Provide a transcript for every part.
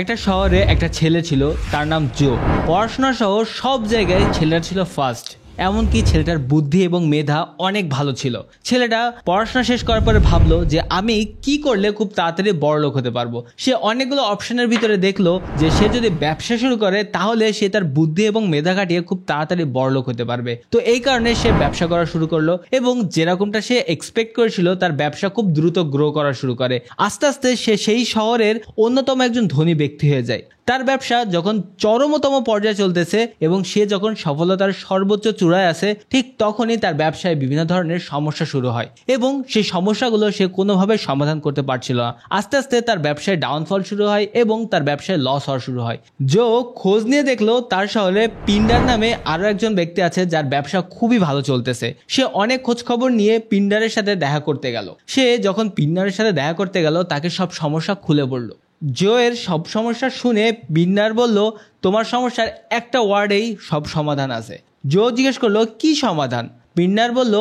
একটা শহরে একটা ছেলে ছিল, তার নাম জো। পড়াশোনা সহ সব জায়গায় ছেলেটা ছিল ফার্স্ট। এমনকি ছেলেটার বুদ্ধি এবং মেধা অনেক ভালো ছিল। ছেলেটা পড়াশোনা শেষ করার পরে ভাবলো যে আমি কি করলে খুব তাড়াতাড়ি বড়লোক হতে পারবো। সে অনেকগুলো অপশনের ভিতরে দেখলো যে সে যদি ব্যবসা শুরু করে তাহলে সে তার বুদ্ধি এবং মেধা খাটিয়ে খুব তাড়াতাড়ি বড়লোক হতে পারবে। তো এই কারণে সে ব্যবসা করা শুরু করলো এবং যেরকমটা সে এক্সপেক্ট করেছিল তার ব্যবসা খুব দ্রুত গ্রো করা শুরু করে। আস্তে আস্তে সে সেই শহরের অন্যতম একজন ধনী ব্যক্তি হয়ে যায়। তার ব্যবসা যখন চরমতম পর্যায়ে চলতেছে এবং সে যখন সফলতার সর্বোচ্চ চূড়ায় আছে, ঠিক তখনই তার ব্যবসায় বিভিন্ন ধরনের সমস্যা শুরু হয় এবং সেই সমস্যাগুলো সে কোনোভাবে সমাধান করতে পারছিল না। আস্তে আস্তে তার ব্যবসায় ডাউনফল শুরু হয় এবং তার ব্যবসায় লস হওয়া শুরু হয়। জো খোঁজ নিয়ে দেখলো তার শহরে পিন্ডার নামে আরো একজন ব্যক্তি আছে যার ব্যবসা খুবই ভালো চলতেছে। সে অনেক খোঁজ খবর নিয়ে পিন্ডারের সাথে দেখা করতে গেল। সে যখন পিন্ডারের সাথে দেখা করতে গেল তাকে সব সমস্যা খুলে বলল। জোয়ের সব সমস্যা শুনে পিন্ডার বলল, তোমার সমস্যার একটা ওয়ার্ডেই সব সমাধান আছে। জো জিজ্ঞেস করলো, কি সমাধান? পিন্ডার বলল,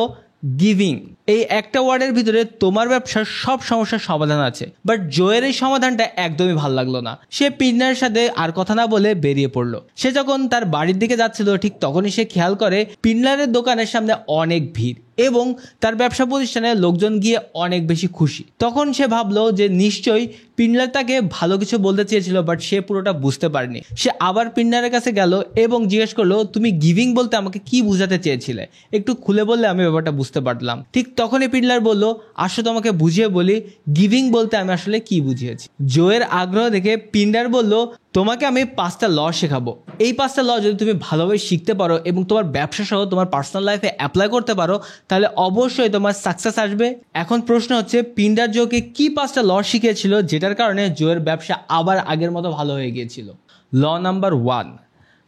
গিভিং। এই একটা ওয়ার্ডের ভিতরে তোমার ব্যবসার সব সমস্যার সমাধান আছে। বাট জোয়ের এই সমাধানটা একদমই ভালো লাগলো না। সে পিন্ডারের সাথে আর কথা না বলে বেরিয়ে পড়লো। সে যখন তার বাড়ির দিকে যাচ্ছিল ঠিক তখনই সে খেয়াল করে পিন্ডারের দোকানের সামনে অনেক ভিড় এবং তার ব্যবসা প্রতিষ্ঠানে লোকজন গিয়ে অনেক বেশি খুশি। তখন সে ভাবলো যে নিশ্চয়ই পিন্ডার তাকে ভালো কিছু বলতে চেয়েছিল, বাট সে পুরোটা বুঝতে পারেনি। সে আবার পিন্ডারের কাছে গেল এবং জিজ্ঞেস করলো, তুমি গিভিং বলতে আমাকে কি বুঝাতে চেয়েছিলে? একটু খুলে বললে আমি ব্যাপারটা বুঝতে পারলাম। ঠিক তখনই পিন্ডার বলল, আসলে তোমাকে বুঝিয়ে বলি গিভিং বলতে আমি আসলে কি বুঝিয়েছি। জোয়ের আগ্রহ দেখে পিন্ডার বলল, তোমাকে আমি 5টা ল শেখাবো। এই 5টা ল যদি তুমি ভালোভাবে শিখতে পারো এবং তোমার ব্যবসা সহ তোমার পার্সোনাল লাইফে অ্যাপ্লাই করতে পারো তাহলে অবশ্যই তোমার সাকসেস আসবে। এখন প্রশ্ন হচ্ছে, পিন্ডার জোকে কি 5টা ল শিখিয়েছিল যেটার কারণে জোয়ের ব্যবসা আবার আগের মতো ভালো হয়ে গিয়েছিল? ল নাম্বার 1,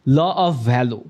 ল অফ ভ্যালু।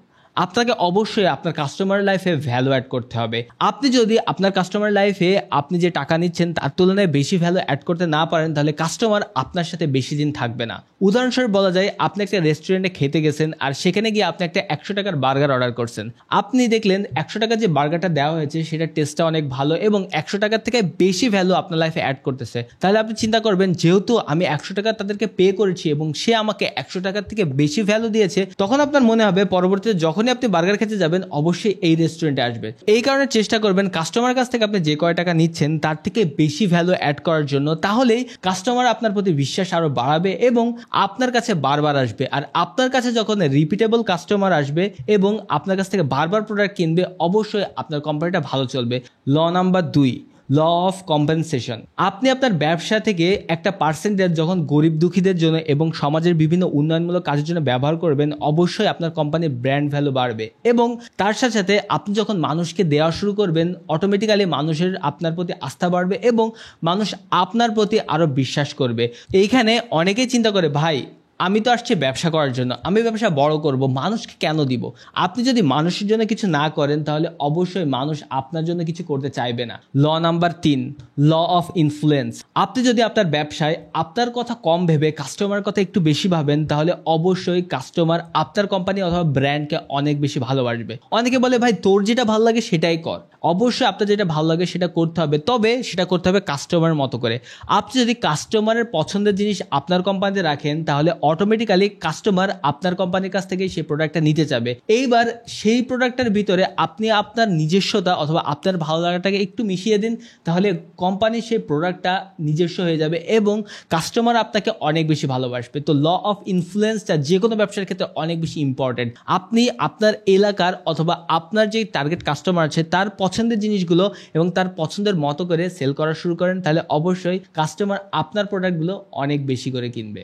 আপনাকে অবশ্যই আপনার কাস্টমার লাইফে ভ্যালু অ্যাড করতে হবে। আপনি যদি আপনার কাস্টমার লাইফে আপনি যে টাকা নিচ্ছেন তার তুলনায় বেশি ভ্যালু অ্যাড করতে না পারেন তাহলে কাস্টমার আপনার সাথে বেশি দিন থাকবে না। উদাহরণস্বরূপ বলা যায়, আপনি একটা রেস্টুরেন্টে খেতে গেছেন আর সেখানে গিয়ে আপনি একটা 100 টাকার বার্গার অর্ডার করছেন। আপনি দেখলেন 100 টাকার যে বার্গারটা দেওয়া হয়েছে সেটা টেস্টটা অনেক ভালো এবং 100 টাকার থেকে বেশি ভ্যালু আপনার লাইফে অ্যাড করতেছে। তাহলে আপনি চিন্তা করবেন, যেহেতু আমি 100 টাকা তাদেরকে পে করেছি এবং সে আমাকে 100 টাকার থেকে বেশি ভ্যালু দিয়েছে, তখন আপনার মনে হবে পরবর্তীতে যখন আপনি বার্গার খেতে যাবেন অবশ্যই এই রেস্টুরেন্টে আসবে। এই কারণে চেষ্টা করবেন কাস্টমার কাছ থেকে আপনি যে কয় টাকা নিচ্ছেন তার থেকে বেশি ভ্যালু অ্যাড করার জন্য। তাহলেই কাস্টমার আপনার প্রতি বিশ্বাস আরো বাড়াবে এবং আপনার কাছে বারবার আসবে। আর আপনার কাছে যখন রিপিটেবল কাস্টমার আসবে এবং আপনার কাছ থেকে বারবার প্রোডাক্ট কিনবে, অবশ্যই আপনার কোম্পানিটা ভালো চলবে। ল নাম্বার 2, ল অফ কম্পেনসেশন। আপনি আপনার ব্যবসা থেকে একটা পার্সেন্টেজ যখন গরিব দুঃখীদের জন্য এবং সমাজের বিভিন্ন উন্নয়নমূলক কাজের জন্য ব্যবহার করবেন, অবশ্যই আপনার কোম্পানির ব্র্যান্ড ভ্যালু বাড়বে এবং তার সাথে সাথে আপনি যখন মানুষকে দেওয়া শুরু করবেন অটোমেটিক্যালি মানুষের আপনার প্রতি আস্থা বাড়বে এবং মানুষ আপনার প্রতি আরও বিশ্বাস করবে। এইখানে অনেকেই চিন্তা করে, ভাই আমি তো আসছি ব্যবসা করার জন্য, আমি ব্যবসা বড় করব, মানুষকে কেন দিব? আপনি যদি মানুষের জন্য কিছু না করেন তাহলে অবশ্যই মানুষ আপনার জন্য কিছু করতে চাইবে না। ল নাম্বার 3, ল অফ ইনফ্লুয়েন্স। আপনি যদি আপনার ব্যবসায় আপনার কথা কম ভেবে কাস্টমার কথা একটু বেশি ভাবেন তাহলে অবশ্যই কাস্টমার আপনার কোম্পানি অথবা ব্র্যান্ডকে অনেক বেশি ভালোবাসবে। অনেকে বলে, ভাই তোর যেটা ভালো লাগে সেটাই কর। অবশ্যই আপনার যেটা ভালো লাগে সেটা করতে হবে, তবে সেটা করতে হবে কাস্টমার মতো করে। আপনি যদি কাস্টমারের পছন্দের জিনিস আপনার কোম্পানিতে রাখেন তাহলে অটোমেটিক্যালি কাস্টমার আপনার কোম্পানির কাছ থেকে সেই প্রোডাক্টটা নিতে যাবে। এইবার সেই প্রোডাক্টের ভিতরে আপনি আপনার নিজস্বতা অথবা আপনার ভালো লাগাটাকে একটু মিশিয়ে দিন, তাহলে কোম্পানির সেই প্রোডাক্টটা নিজস্ব হয়ে যাবে এবং কাস্টমার আপনাকে অনেক বেশি ভালোবাসবে। তো ল অফ ইনফ্লুয়েন্সটা যে কোনো ব্যবসার ক্ষেত্রে অনেক বেশি ইম্পর্টেন্ট। আপনি আপনার এলাকার অথবা আপনার যে টার্গেট কাস্টমার আছে তার পছন্দের জিনিসগুলো এবং তার পছন্দের মতো করে সেল করা শুরু করেন, তাহলে অবশ্যই কাস্টমার আপনার প্রোডাক্টগুলো অনেক বেশি করে কিনবে।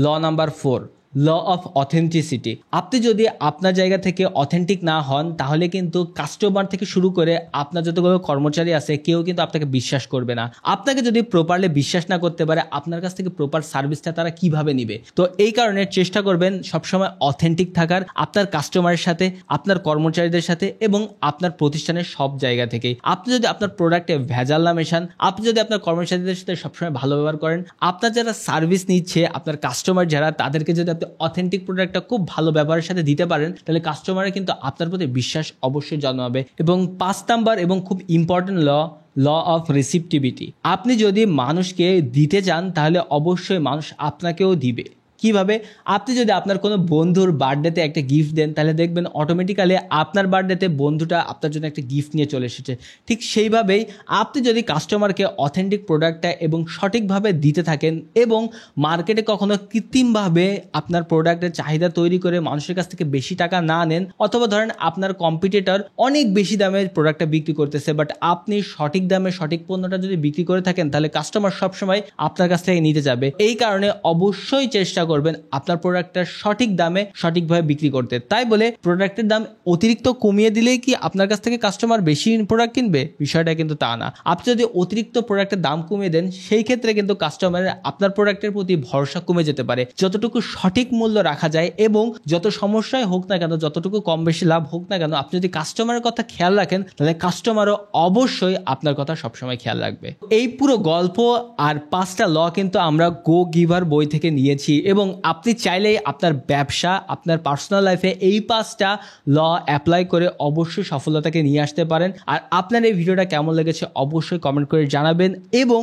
ল নাম্বার 4, ল অফ অথেন্টিসিটি। আপনি যদি আপনার জায়গা থেকে অথেন্টিক না হন তাহলে কিন্তু কাস্টমার থেকে শুরু করে আপনার যতগুলো কর্মচারী আছে কেউ কিন্তু আপনাকে বিশ্বাস করবে না। আপনাকে যদি প্রপারলি বিশ্বাস না করতে পারে আপনার কাছ থেকে প্রপার সার্ভিসটা তারা কিভাবে নিবে? তো এই কারণে চেষ্টা করবেন সবসময় অথেন্টিক থাকার, আপনার কাস্টমারের সাথে, আপনার কর্মচারীদের সাথে এবং আপনার প্রতিষ্ঠানের সব জায়গা থেকেই। আপনি যদি আপনার প্রোডাক্টে ভেজাল না মেশান, আপনি যদি আপনার কর্মচারীদের সাথে সবসময় ভালো ব্যবহার করেন, আপনার যারা সার্ভিস নিচ্ছে আপনার কাস্টমার যারা, তাদেরকে যদি আপনি অথেন্টিক প্রোডাক্টটা খুব ভালো ব্যবহারের সাথে দিতে পারেন তাহলে কাস্টমারের কিন্তু আপনার প্রতি বিশ্বাস অবশ্যই জন্মাবে। এবং 5 নাম্বার এবং খুব ইম্পর্টেন্ট ল অফ রিসিপ্টিভিটি। আপনি যদি মানুষকে দিতে চান তাহলে অবশ্যই মানুষ আপনাকেও দিবে। কিভাবে? আপনি যদি আপনার কোনো বন্ধুর বার্থডেতে একটা গিফট দেন, তাহলে দেখবেন অটোমেটিক্যালি আপনার বার্থডেতে বন্ধুটা আপনার জন্য একটা গিফট নিয়ে চলে এসেছে। ঠিক সেইভাবেই আপনি যদি কাস্টমারকে অথেন্টিক প্রোডাক্টটা এবং সঠিকভাবে দিতে থাকেন এবং মার্কেটে কখনো কৃত্রিমভাবে আপনার প্রোডাক্টের চাহিদা তৈরি করে মানুষের কাছ থেকে বেশি টাকা না নেন, অথবা ধরেন আপনার কম্পিটিটর অনেক বেশি দামে প্রোডাক্টটা বিক্রি করতেছে, বাট আপনি সঠিক দামে সঠিক পণ্যটা যদি বিক্রি করে থাকেন, তাহলে কাস্টমার সবসময় আপনার কাছ থেকে নিতে যাবে। এই কারণে অবশ্যই চেষ্টা করবেন আপনার প্রোডাক্টটা সঠিক দামে সঠিকভাবে বিক্রি করতে। তাই বলে প্রোডাক্টের দাম অতিরিক্ত কমিয়ে দিলেই কি আপনার কাছ থেকে কাস্টমার বেশি প্রোডাক্ট কিনবে? বিষয়টা কিন্তু তা না। আপনি যদি অতিরিক্ত প্রোডাক্টের দাম কমিয়ে দেন, সেই ক্ষেত্রে কিন্তু কাস্টমারের আপনার প্রোডাক্টের প্রতি ভরসা কমে যেতে পারে। যতটুকু সঠিক মূল্য রাখা যায় এবং যত সমস্যায় হোক না কেন, যতটুকু কম বেশি লাভ হোক না কেন, আপনি যদি কাস্টমারের কথা খেয়াল রাখেন, তাহলে কাস্টমারও অবশ্যই আপনার কথা সবসময় খেয়াল রাখবে। এই পুরো গল্প আর 5টা ল কিন্তু আমরা গো গিভার বই থেকে নিয়েছি এবং আপনি চাইলেই আপনার ব্যবসা, আপনার পার্সোনাল লাইফে এই 5টা ল অ্যাপ্লাই করে অবশ্যই সফলতাকে নিয়ে আসতে পারেন। আর আপনার এই ভিডিওটা কেমন লেগেছে অবশ্যই কমেন্ট করে জানাবেন এবং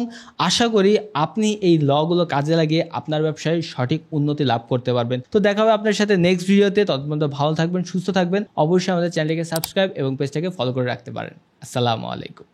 আশা করি আপনি এই লগুলো কাজে লাগিয়ে আপনার ব্যবসায় সঠিক উন্নতি লাভ করতে পারবেন। তো দেখা হবে আপনার সাথে নেক্সট ভিডিওতে। ততক্ষণ ভালো থাকবেন, সুস্থ থাকবেন। অবশ্যই আমাদের চ্যানেলটিকে সাবস্ক্রাইব এবং পেজটাকে ফলো করে রাখতে পারেন। আসসালামু আলাইকুম।